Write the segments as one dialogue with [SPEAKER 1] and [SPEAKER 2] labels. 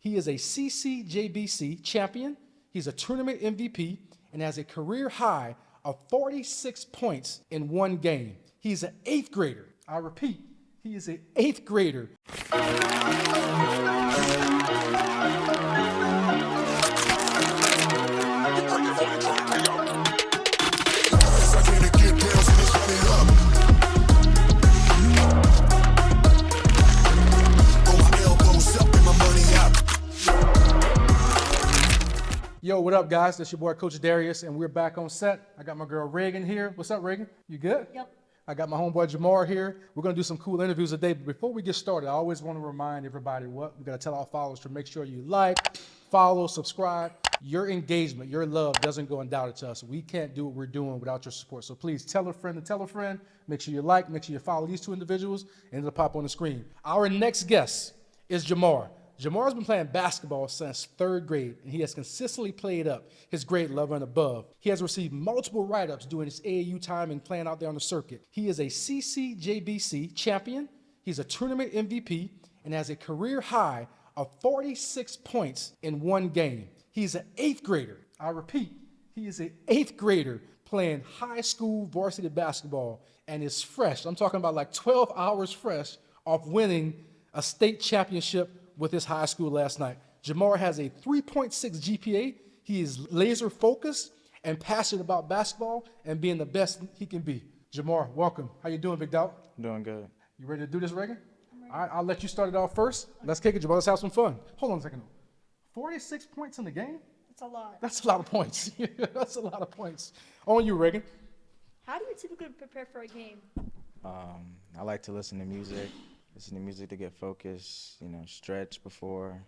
[SPEAKER 1] He is a CCJBC champion. He's a tournament MVP and has a career high of 46 points in one game. He's an 8th grader. I repeat, he is an 8th grader. Yo, what up, guys? This your boy, Coach Darius, and we're back on set. I got my girl Reagan here. What's up, Reagan? You good?
[SPEAKER 2] Yep.
[SPEAKER 1] I got my homeboy Jahmar here. We're going to do some cool interviews today, but before we get started, I always want to remind everybody what we got to tell our followers to make sure you like, follow, subscribe. Your engagement, your love doesn't go undoubted to us. We can't do what we're doing without your support. So please tell a friend to tell a friend. Make sure you like, make sure you follow these two individuals, and it'll pop on the screen. Our next guest is Jahmar. Jahmar's been playing basketball since 3rd grade, and he has consistently played up his grade level and above. He has received multiple write-ups during his AAU time and playing out there on the circuit. He is a CCJBC champion. He's a tournament MVP and has a career high of 46 points in one game. He's an 8th grader. I repeat, he is an 8th grader playing high school varsity basketball and is fresh. I'm talking about like 12 hours fresh off winning a state championship with his high school last night. Jahmar has a 3.6 GPA. He is laser focused and passionate about basketball and being the best he can be. Jahmar, welcome. How you doing, big dog?
[SPEAKER 3] Doing good.
[SPEAKER 1] You ready to do this, Reagan? All right, I'll let you start it off first. Let's kick it, Jahmar. Let's have some fun. Hold on a second. 46 points in the game?
[SPEAKER 2] That's a lot.
[SPEAKER 1] That's a lot of points. That's a lot of points. On you, Reagan.
[SPEAKER 2] How do you typically prepare for a game?
[SPEAKER 3] I like to listen to music to get focused, stretch before,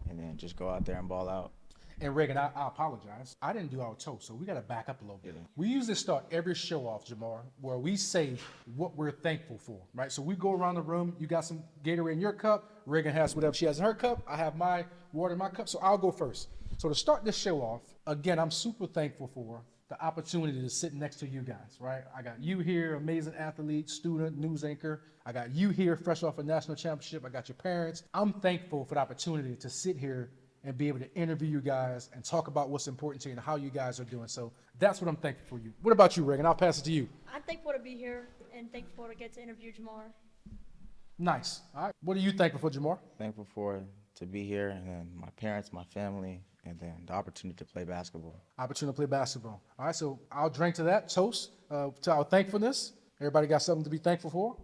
[SPEAKER 3] and then just go out there and ball out.
[SPEAKER 1] And Reagan, I apologize. I didn't do our toast, so we got to back up a little bit. We usually start every show off, Jahmar, where we say what we're thankful for, right? So we go around the room. You got some Gatorade in your cup. Reagan has whatever she has in her cup. I have my water in my cup, so I'll go first. So to start this show off, again, I'm super thankful for the opportunity to sit next to you guys, right? I got you here, amazing athlete, student, news anchor. I got you here, fresh off a national championship. I got your parents. I'm thankful for the opportunity to sit here and be able to interview you guys and talk about what's important to you and how you guys are doing. So that's what I'm thankful for you. What about you, Reagan? I'll pass it to you.
[SPEAKER 2] I'm thankful to be here and thankful to get to interview Jahmar.
[SPEAKER 1] Nice. All right. What are you thankful for, Jahmar?
[SPEAKER 3] Thankful for to be here, and then my parents, my family, and then the opportunity to play basketball.
[SPEAKER 1] Opportunity to play basketball. All right, so I'll drink to that. Toast to our thankfulness. Everybody got something to be thankful for?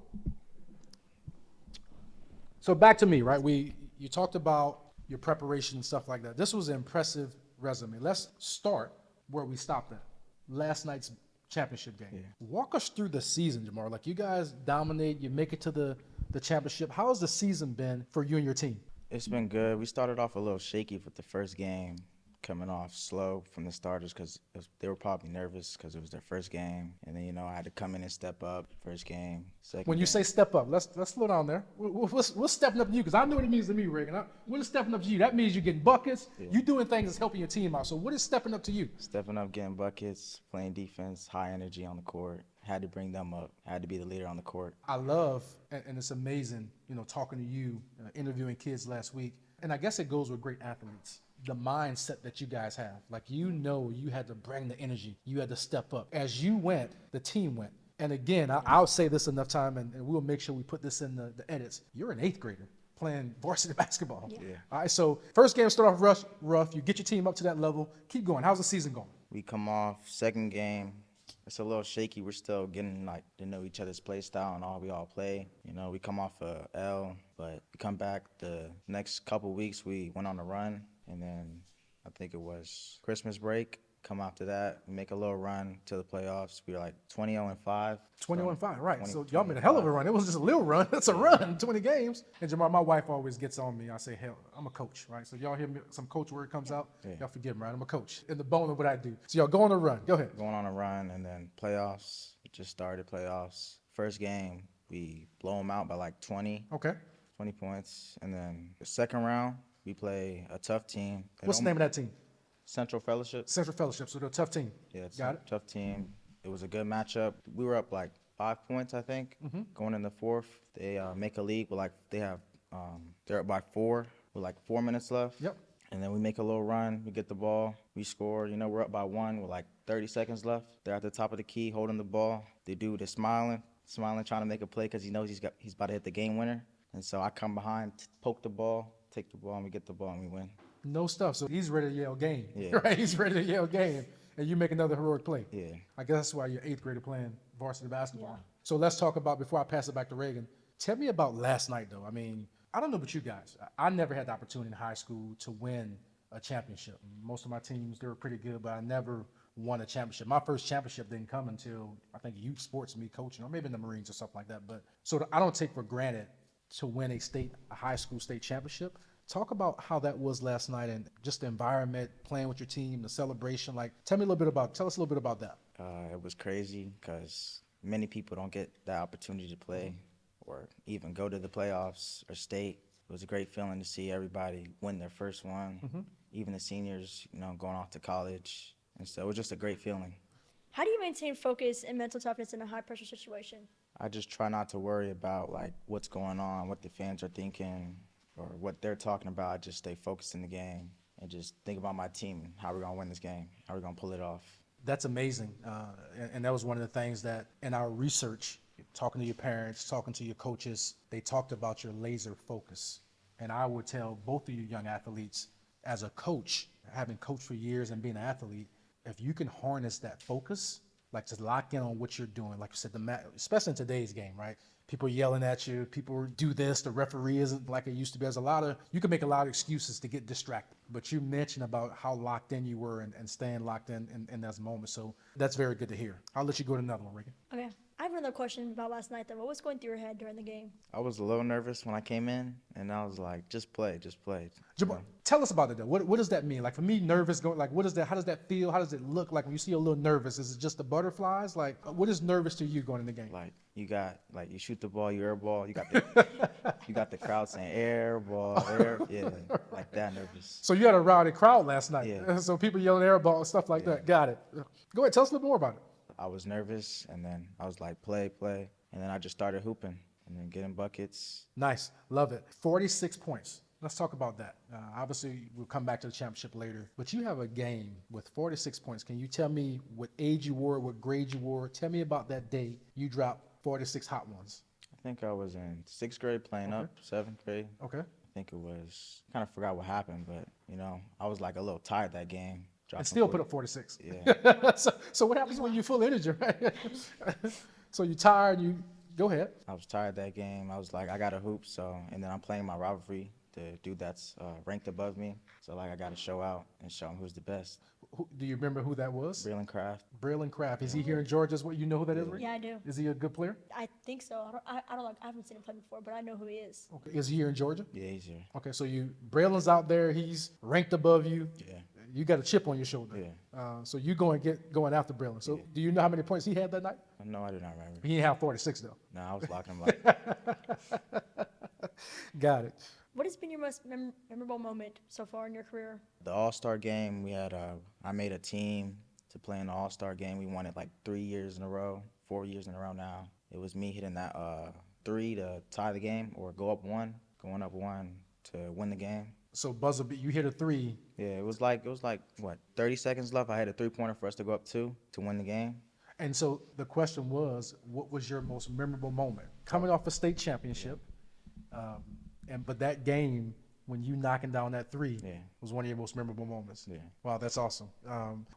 [SPEAKER 1] So back to me, right? You talked about your preparation and stuff like that. This was an impressive resume. Let's start where we stopped at. Last night's championship game.
[SPEAKER 3] Yeah.
[SPEAKER 1] Walk us through the season, Jahmar. Like, you guys dominate, you make it to the championship. How has the season been for you and your team?
[SPEAKER 3] It's been good. We started off a little shaky with the first game, coming off slow from the starters because they were probably nervous because it was their first game. And then, I had to come in and step up first game, second
[SPEAKER 1] When you
[SPEAKER 3] game.
[SPEAKER 1] say step up, let's slow down there. What's stepping up to you? Because I know what it means to me, Reagan. What is stepping up to you? That means you're getting buckets.
[SPEAKER 3] Yeah.
[SPEAKER 1] You doing things that's helping your team out. So what is stepping up to you?
[SPEAKER 3] Stepping up, getting buckets, playing defense, high energy on the court. Had to bring them up. Had to be the leader on the court.
[SPEAKER 1] I love, and it's amazing, talking to you, interviewing kids last week. And I guess it goes with great athletes. The mindset that you guys have. Like, you had to bring the energy. You had to step up. As you went, the team went. And again, I'll say this enough time, and we'll make sure we put this in the edits. You're an 8th grader playing varsity basketball.
[SPEAKER 2] Yeah.
[SPEAKER 1] All right, so first game start off rough. You get your team up to that level. Keep going. How's the season going?
[SPEAKER 3] We come off second game. It's a little shaky. We're still getting to know each other's play style and all we all play. We come off a L, but we come back the next couple weeks. We went on a run, and then I think it was Christmas break. Come after that, we make a little run to the playoffs. We were like 20-5.
[SPEAKER 1] 20-5, right.
[SPEAKER 3] 20,
[SPEAKER 1] So y'all made a hell of a run. It was just a little run. That's a run, 20 games. And Jahmar, my wife always gets on me. I say, hell, I'm a coach, right? So y'all hear me, some coach word comes out, y'all forgive me, right? I'm a coach in the bone of what I do. So y'all go on a run. Go ahead.
[SPEAKER 3] Going on a run, and then playoffs. We just started playoffs. First game, we blow them out by like 20.
[SPEAKER 1] Okay.
[SPEAKER 3] 20 points. And then the second round, we play a tough team.
[SPEAKER 1] What's the name of that team?
[SPEAKER 3] Central Fellowship.
[SPEAKER 1] Central Fellowship. So they're a tough team.
[SPEAKER 3] Yeah, it's
[SPEAKER 1] Got
[SPEAKER 3] a
[SPEAKER 1] it.
[SPEAKER 3] tough team. It was a good matchup. We were up like 5 points, I think, going in the fourth. They make a lead, but they're up by 4. with like 4 minutes left.
[SPEAKER 1] Yep.
[SPEAKER 3] And then we make a little run, we get the ball, we score. You know, we're up by 1 with like 30 seconds left. They're at the top of the key holding the ball. The dude is smiling, trying to make a play because he knows he's about to hit the game winner. And so I come behind, poke the ball, take the ball, and we get the ball and we win.
[SPEAKER 1] No stuff. So he's ready to yell game.
[SPEAKER 3] Yeah.
[SPEAKER 1] Right? He's ready to yell game. And you make another heroic play.
[SPEAKER 3] Yeah.
[SPEAKER 1] I guess that's why you're 8th grader playing varsity basketball.
[SPEAKER 2] Yeah.
[SPEAKER 1] So let's talk about, before I pass it back to Reagan, tell me about last night, though. I mean, I don't know about you guys. I never had the opportunity in high school to win a championship. Most of my teams, they were pretty good, but I never won a championship. My first championship didn't come until, I think, youth sports, me coaching, or maybe in the Marines or something like that. But so I don't take for granted to win a high school state championship. Talk about how that was last night and just the environment, playing with your team, the celebration. Like, tell us a little bit about that.
[SPEAKER 3] It was crazy because many people don't get that opportunity to play or even go to the playoffs or state. It was a great feeling to see everybody win their first one, even the seniors, you know, going off to college. And so it was just a great feeling.
[SPEAKER 2] How do you maintain focus and mental toughness in a high-pressure situation?
[SPEAKER 3] I just try not to worry about, like, what's going on, what the fans are thinking, or what they're talking about. I just stay focused in the game and just think about my team, how we're going to win this game, how we're going to pull it off.
[SPEAKER 1] That's amazing. And that was one of the things that in our research, talking to your parents, talking to your coaches, they talked about your laser focus. And I would tell both of you young athletes, as a coach, having coached for years and being an athlete, if you can harness that focus, like just lock in on what you're doing, like you said, especially in today's game, right? People yelling at you, people do this, the referee isn't like it used to be. You can make a lot of excuses to get distracted, but you mentioned about how locked in you were and staying locked in those moments. So that's very good to hear. I'll let you go to another one, Reagan.
[SPEAKER 2] Okay. I have another question about last night, though. What was going through your head during the game?
[SPEAKER 3] I was a little nervous when I came in, and I was like, just play.
[SPEAKER 1] Jahmar, tell us about it though. What does that mean? Like for me, nervous, like what is that? How does that feel? How does it look like when you see a little nervous? Is it just the butterflies? Like what is nervous to you going in the game?
[SPEAKER 3] Like you shoot the ball, you air ball, you got the crowd saying air ball, air, yeah, like that nervous.
[SPEAKER 1] So you had a rowdy crowd last night.
[SPEAKER 3] Yeah.
[SPEAKER 1] So people yelling air ball and stuff like that. Got it. Go ahead, tell us a little more about it.
[SPEAKER 3] I was nervous, and then I was like, play, and then I just started hooping and then getting buckets.
[SPEAKER 1] Nice, love it. 46 points. Let's talk about that. Obviously, we'll come back to the championship later, but you have a game with 46 points. Can you tell me what age you were, what grade you were? Tell me about that day you dropped 46 hot ones.
[SPEAKER 3] I think I was in 6th grade playing up, 7th grade.
[SPEAKER 1] Okay.
[SPEAKER 3] I think it was, kind of forgot what happened, but, you know, I was like a little tired that game.
[SPEAKER 1] And still put up 46.
[SPEAKER 3] Yeah.
[SPEAKER 1] So what happens when you're full energy, right? So you're tired, go ahead.
[SPEAKER 3] I was tired that game. I was like, I got to hoop, and then I'm playing my rivalry, the dude that's ranked above me. So, like, I got to show out and show him who's the best.
[SPEAKER 1] Do you remember who that was?
[SPEAKER 3] Breland Craft.
[SPEAKER 1] Breland Craft. Is he here in Georgia? You know who that is? Rick?
[SPEAKER 2] Yeah, I do.
[SPEAKER 1] Is he a good player?
[SPEAKER 2] I think so. I don't like. I haven't seen him play before, but I know who he is.
[SPEAKER 1] Okay. Is he here in Georgia?
[SPEAKER 3] Yeah, he's here.
[SPEAKER 1] Okay, so Breland's out there. He's ranked above you.
[SPEAKER 3] Yeah.
[SPEAKER 1] You got a chip on your shoulder.
[SPEAKER 3] Yeah.
[SPEAKER 1] So you going after Breland. So do you know how many points he had that night?
[SPEAKER 3] No, I do not remember.
[SPEAKER 1] He didn't have 46 though.
[SPEAKER 3] No, I was locking him like.
[SPEAKER 1] Got it.
[SPEAKER 2] What has been your most memorable moment so far in your career?
[SPEAKER 3] The All-Star game, we had I made a team to play in the All-Star game. We won it like 3 years in a row, 4 years in a row now. It was me hitting that 3 to tie the game or going up 1 to win the game.
[SPEAKER 1] So buzzer beat, you hit a 3.
[SPEAKER 3] Yeah, it was like what, 30 seconds left. I had a 3-pointer for us to go up 2 to win the game.
[SPEAKER 1] And so the question was, what was your most memorable moment? Coming off a state championship, but that game when you knocking down that 3 was one of your most memorable moments.
[SPEAKER 3] Yeah.
[SPEAKER 1] Wow, that's awesome.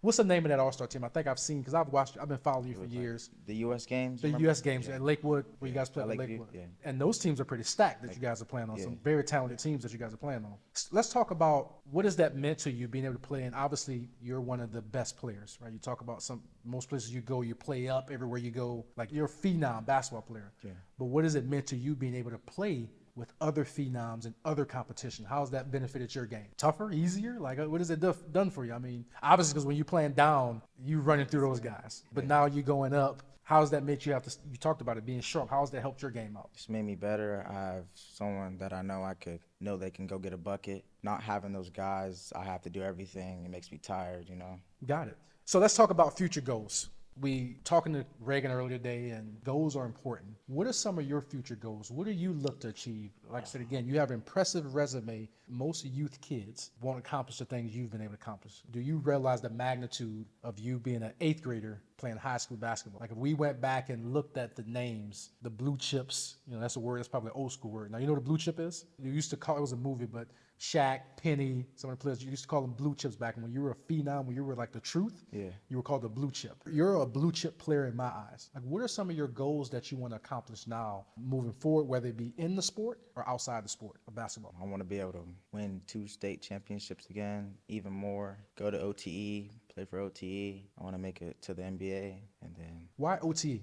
[SPEAKER 1] What's the name of that All-Star team? I think I've seen, because I've been following you for years.
[SPEAKER 3] The U.S. games?
[SPEAKER 1] The U.S. games at Lakewood, where you guys play at Lakewood.
[SPEAKER 3] Yeah.
[SPEAKER 1] And those teams are pretty stacked that you guys are playing on. Some very talented teams that you guys are playing on. Let's talk about what has that meant to you, being able to play, and obviously you're one of the best players, right? You talk about most places you go, you play up everywhere you go. Like you're a phenom basketball player. Yeah. But what has it meant to you being able to play with other phenoms and other competition? How's that benefited your game? Tougher, easier? Like, what has it done for you? I mean, obviously, because when you're playing down, you running through those guys. But now you going up. How does that make you you talked about it being sharp. How has that helped your game out?
[SPEAKER 3] It's made me better. I have someone that I know they can go get a bucket. Not having those guys, I have to do everything. It makes me tired, you know.
[SPEAKER 1] Got it. So let's talk about future goals. We talking to Reagan earlier today, and goals are important. What are some of your future goals? What do you look to achieve? Like I said again, you have an impressive resume. Most youth kids won't accomplish the things you've been able to accomplish. Do you realize the magnitude of you being an 8th grader playing high school basketball? Like if we went back and looked at the names, the blue chips, that's a word that's probably an old school word. Now you know what a blue chip is? You used to call it was a movie, but Shaq, Penny, some of the players, you used to call them blue chips back when you were a phenom, when you were like the truth.
[SPEAKER 3] Yeah.
[SPEAKER 1] You were called a blue chip. You're a blue chip player in my eyes. Like, what are some of your goals that you want to accomplish now moving forward, whether it be in the sport or outside the sport of basketball?
[SPEAKER 3] I want to be able to win 2 state championships again, even more. Go to OTE, play for OTE. I want to make it to the NBA, and then.
[SPEAKER 1] Why OTE?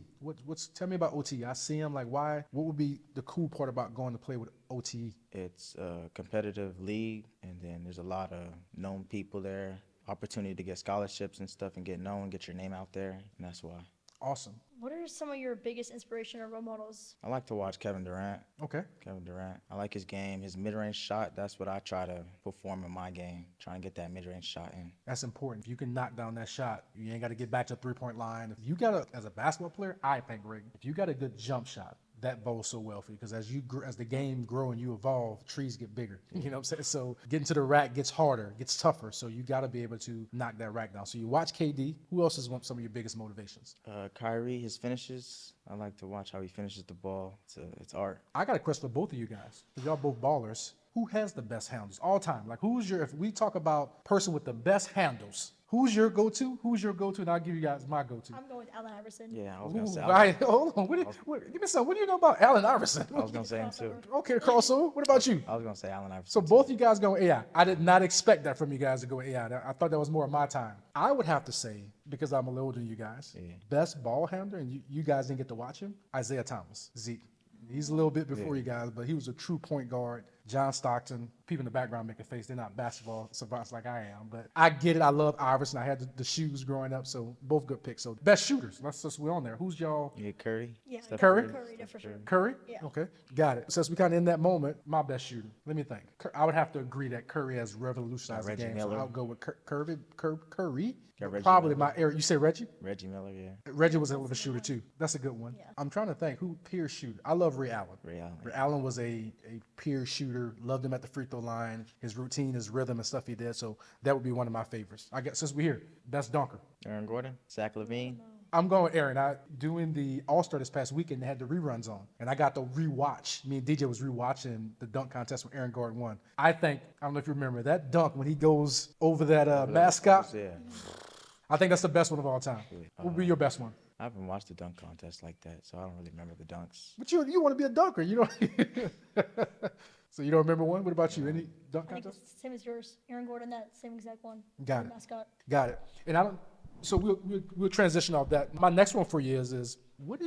[SPEAKER 1] Tell me about OTE. I see him like why. What would be the cool part about going to play with OTE?
[SPEAKER 3] It's a competitive league, and then there's a lot of known people there. Opportunity to get scholarships and stuff and get known, get your name out there, and that's why.
[SPEAKER 1] Awesome.
[SPEAKER 2] What are some of your biggest inspiration or role models?
[SPEAKER 3] I like to watch Kevin Durant.
[SPEAKER 1] Okay.
[SPEAKER 3] Kevin Durant. I like his game, his mid-range shot. That's what I try to perform in my game, trying to get that mid-range shot in.
[SPEAKER 1] That's important. If you can knock down that shot, you ain't got to get back to the three-point line. If you got as a basketball player, I think, Rick, if you got a good jump shot, that bodes so well for you because as the game grow and you evolve, trees get bigger. You know what I'm saying? So getting to the rack gets harder, gets tougher. So you got to be able to knock that rack down. So you watch KD. Who else is some of your biggest motivations?
[SPEAKER 3] Kyrie, his finishes. I like to watch how he finishes the ball. It's art.
[SPEAKER 1] I got a question for both of you guys. Y'all both ballers. Who has the best handles all time? Like if we talk about person with the best handles, who's your go-to? Who's your go-to? And I'll give you guys my go-to.
[SPEAKER 2] I'm going with Allen Iverson.
[SPEAKER 3] Yeah, I was going to say.
[SPEAKER 1] Hold on. Give me some. What do you know about Allen Iverson?
[SPEAKER 3] I was going to say him too.
[SPEAKER 1] Okay, crossover. What about you?
[SPEAKER 3] I was going to say Allen Iverson.
[SPEAKER 1] So both you guys go AI. I did not expect that from you guys to go AI. I thought that was more of my time. I would have to say, because I'm a little older than you guys, best ball handler, and you guys didn't get to watch him, Isaiah Thomas, Zeke. He's a little bit before you guys, but he was a true point guard. John Stockton, people in the background make a face. They're not basketball savants like I am, but I get it. I love Iverson. I had the shoes growing up, so both good picks. So best shooters. Let's just we're on there. Who's y'all?
[SPEAKER 3] Yeah, Curry.
[SPEAKER 2] Yeah,
[SPEAKER 3] Steph
[SPEAKER 1] Curry?
[SPEAKER 2] Curry, for sure.
[SPEAKER 1] Curry?
[SPEAKER 2] Yeah.
[SPEAKER 1] Okay, got it. Since we kind of in that moment, my best shooter. Let me think. I would have to agree that Curry has revolutionized the
[SPEAKER 3] Reggie
[SPEAKER 1] game.
[SPEAKER 3] Miller.
[SPEAKER 1] So I'll go with Curry.
[SPEAKER 3] Yeah, Reggie
[SPEAKER 1] Probably
[SPEAKER 3] Miller.
[SPEAKER 1] my area. You say Reggie?
[SPEAKER 3] Reggie Miller, yeah.
[SPEAKER 1] Reggie was a hell of a shooter too. That's a good one.
[SPEAKER 2] Yeah.
[SPEAKER 1] I'm trying to think who peer shooter. I love Ray Allen.
[SPEAKER 3] Ray Allen.
[SPEAKER 1] Ray Allen was a peer shooter. Loved him at the free throw line. His routine, his rhythm, and stuff he did. So that would be one of my favorites. I guess since we're here, best dunker.
[SPEAKER 3] Aaron Gordon, Zach LaVine.
[SPEAKER 1] I'm going with Aaron. Doing the All-Star this past weekend, they had the reruns on, and I got to rewatch. Me and DJ was rewatching the dunk contest when Aaron Gordon won. I don't know if you remember that dunk when he goes over that mascot.
[SPEAKER 3] Yeah.
[SPEAKER 1] I think that's the best one of all time. What would be your best one?
[SPEAKER 3] I haven't watched the dunk contest like that, so I don't really remember the dunks.
[SPEAKER 1] But you want to be a dunker, you don't. So you don't remember one? What about you? Any dunk
[SPEAKER 2] I think
[SPEAKER 1] contest?
[SPEAKER 2] it's the same as yours. Aaron Gordon, that same exact one.
[SPEAKER 1] Got it.
[SPEAKER 2] Mascot.
[SPEAKER 1] Got it. And I don't. So we'll transition off that. My next one for you is what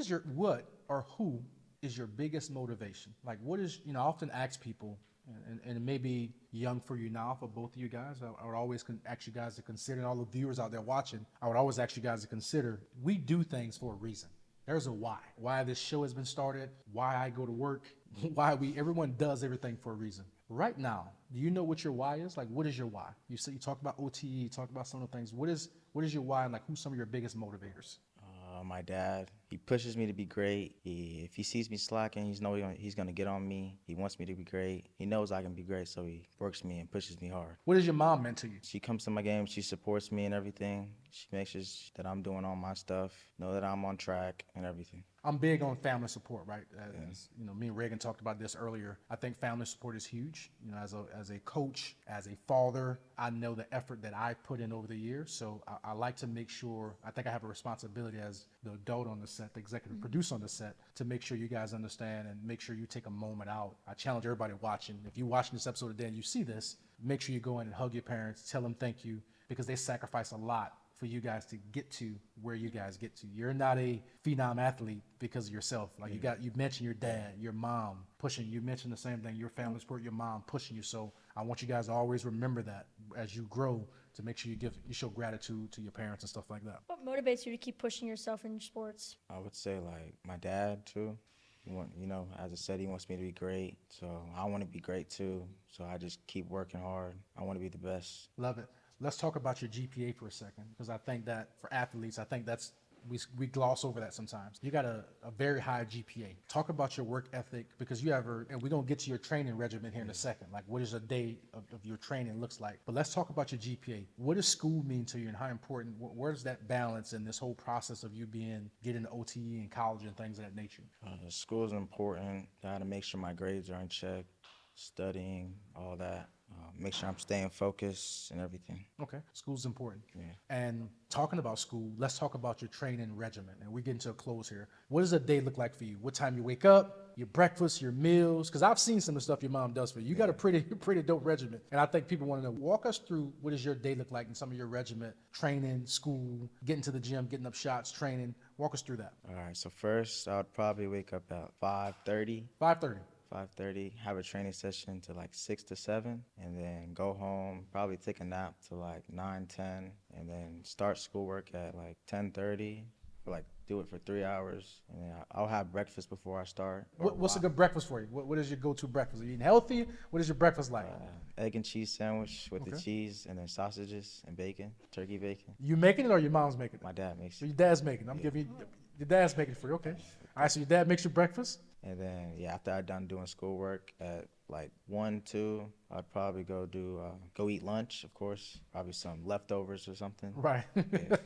[SPEAKER 1] or who is your biggest motivation? Like what is I often ask people, and it may be young for you now for both of you guys. I would always ask you guys to consider, and all the viewers out there watching, I would always ask you guys to consider. We do things for a reason. There's a why. Why this show has been started. Why I go to work. Why everyone does everything for a reason. Right now, do you know what your why is? Like, what is your why? You talk about OTE, you talk about some of the things. What is your why, and like who's some of your biggest motivators?
[SPEAKER 3] My dad, he pushes me to be great. If he sees me slacking, he's gonna get on me. He wants me to be great. He knows I can be great, so he works me and pushes me hard.
[SPEAKER 1] What has your mom meant to you?
[SPEAKER 3] She comes to my games. She supports me and everything. She makes sure that I'm doing all my stuff, know that I'm on track and everything.
[SPEAKER 1] I'm big on family support, right? As, me and Reagan talked about this earlier. I think family support is huge. As a coach, as a father, I know the effort that I put in over the years. So I like to make sure, I think I have a responsibility as the adult on the set, the executive producer on the set, to make sure you guys understand and make sure you take a moment out. I challenge everybody watching. If you're watching this episode today and you see this, make sure you go in and hug your parents, tell them thank you, because they sacrifice a lot for you guys to get to where you guys get to. You're not a phenom athlete because of yourself. Like you mentioned your dad, your mom pushing you. Mentioned the same thing, your family support, your mom pushing you. So I want you guys to always remember that as you grow, to make sure you show gratitude to your parents and stuff like that.
[SPEAKER 2] What motivates you to keep pushing yourself in your sports?
[SPEAKER 3] I would say like my dad too. As I said, he wants me to be great. So I want to be great too. So I just keep working hard. I want to be the best.
[SPEAKER 1] Love it. Let's talk about your GPA for a second, because I think that for athletes, I think that's we gloss over that sometimes. You got a very high GPA. Talk about your work ethic, because you have, and we're gonna get to your training regimen here in a second. Like, what does a day of your training looks like? But let's talk about your GPA. What does school mean to you, and how important? Where's that balance in this whole process of you getting OTE and college and things of that nature?
[SPEAKER 3] School is important. Got to make sure my grades are in check, studying, all that. Make sure I'm staying focused and everything.
[SPEAKER 1] Okay, school's important.
[SPEAKER 3] Yeah.
[SPEAKER 1] And talking about school, let's talk about your training regimen. And we're getting to a close here. What does a day look like for you? What time you wake up, your breakfast, your meals? Because I've seen some of the stuff your mom does for you. You got a pretty dope regimen. And I think people want to know, walk us through what does your day look like in some of your regiment, training, school, getting to the gym, getting up shots, training. Walk us through that.
[SPEAKER 3] All right, so first I would probably wake up at 5:30.
[SPEAKER 1] 5:30.
[SPEAKER 3] 5:30, have a training session to like 6 to 7, and then go home, probably take a nap to like 9, 10, and then start schoolwork at like 10:30, for like do it for 3 hours, and then I'll have breakfast before I start.
[SPEAKER 1] What's a good breakfast for you? What is your go-to breakfast? Are you eating healthy? What is your breakfast like?
[SPEAKER 3] Egg and cheese sandwich with the cheese, and then sausages and bacon, turkey bacon.
[SPEAKER 1] You making it or your mom's making it?
[SPEAKER 3] My dad makes
[SPEAKER 1] So
[SPEAKER 3] it.
[SPEAKER 1] your dad's making it. I'm giving you, your dad's making it for you. Okay. All right, so your dad makes your breakfast?
[SPEAKER 3] And then, yeah, after I'm done doing schoolwork at like 1, 2, I'd probably go eat lunch, of course. Probably some leftovers or something.
[SPEAKER 1] Right.
[SPEAKER 3] Yeah.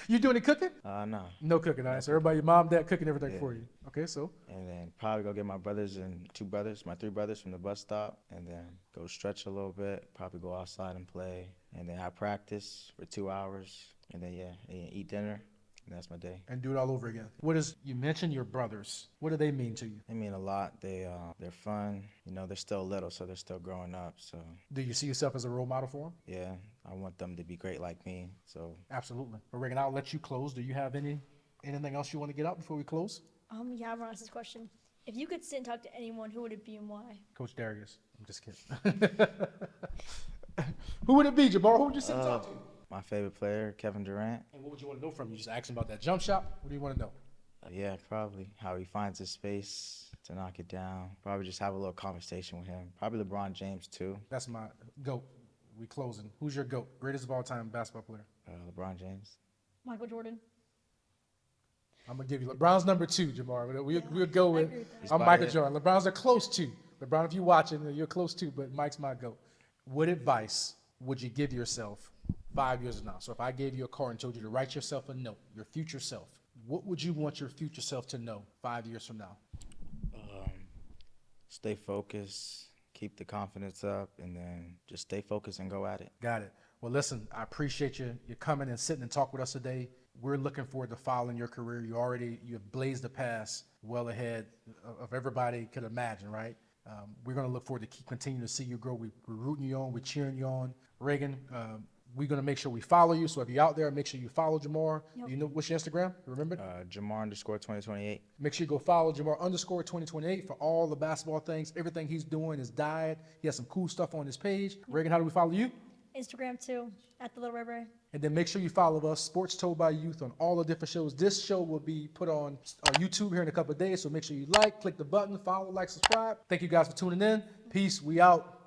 [SPEAKER 1] You doing any cooking?
[SPEAKER 3] No.
[SPEAKER 1] No cooking. All right, so everybody, your mom, dad cooking everything for you. Okay, so?
[SPEAKER 3] And then probably go get my brothers and my 3 brothers from the bus stop, and then go stretch a little bit, probably go outside and play, and then have practice for 2 hours, and then, eat dinner. And that's my day.
[SPEAKER 1] And do it all over again. You mentioned your brothers. What do they mean to you?
[SPEAKER 3] They mean a lot. They're fun. You know, they're still little, so they're still growing up. So
[SPEAKER 1] Do you see yourself as a role model for them?
[SPEAKER 3] yeah, I want them to be great like me. So
[SPEAKER 1] Absolutely. Well, Reagan, I'll let you close. Do you have anything else you want to get out before we close?
[SPEAKER 2] Yeah, I'm gonna ask this question. If you could sit and talk to anyone, who would it be and why?
[SPEAKER 1] Coach Darius. I'm just kidding. Who would it be, Jahmar? Who would you sit and talk to?
[SPEAKER 3] my favorite player, Kevin Durant.
[SPEAKER 1] And what would you want to know from him? You just ask him about that jump shot? What do you want to know?
[SPEAKER 3] Yeah, probably how he finds his space to knock it down. Probably just have a little conversation with him. Probably LeBron James too.
[SPEAKER 1] That's my GOAT. We closing. Who's your GOAT? Greatest of all time basketball player?
[SPEAKER 3] LeBron James.
[SPEAKER 2] Michael Jordan.
[SPEAKER 1] I'm going to give you LeBron's number 2, Jahmar. We'll go with
[SPEAKER 2] agree with that.
[SPEAKER 1] I'm Michael Jordan. LeBron's a close 2. LeBron, if you're watching, you're close 2, but Mike's my GOAT. What advice would you give yourself 5 years from now? So if I gave you a card and told you to write yourself a note, your future self, what would you want your future self to know 5 years from now?
[SPEAKER 3] Stay focused, keep the confidence up, and then just stay focused and go at it.
[SPEAKER 1] Got it. Well, listen, I appreciate you coming and sitting and talk with us today. We're looking forward to following your career. You have blazed the path well ahead of everybody could imagine, right? We're going to look forward to continuing to see you grow. We're rooting you on. We're cheering you on. Reagan, we're going to make sure we follow you. So if you're out there, make sure you follow Jahmar.
[SPEAKER 2] Yep.
[SPEAKER 1] You know, what's your Instagram? You remember it?
[SPEAKER 3] Jahmar_2028.
[SPEAKER 1] Make sure you go follow Jahmar_2028 for all the basketball things. Everything he's doing, his diet. He has some cool stuff on his page. Reagan, how do we follow you?
[SPEAKER 2] Instagram too, at the Little Red Ray.
[SPEAKER 1] And then make sure you follow us, Sports Told by Youth, on all the different shows. This show will be put on YouTube here in a couple of days, so make sure you click the button, follow, like, subscribe. Thank you guys for tuning in. Peace. We out.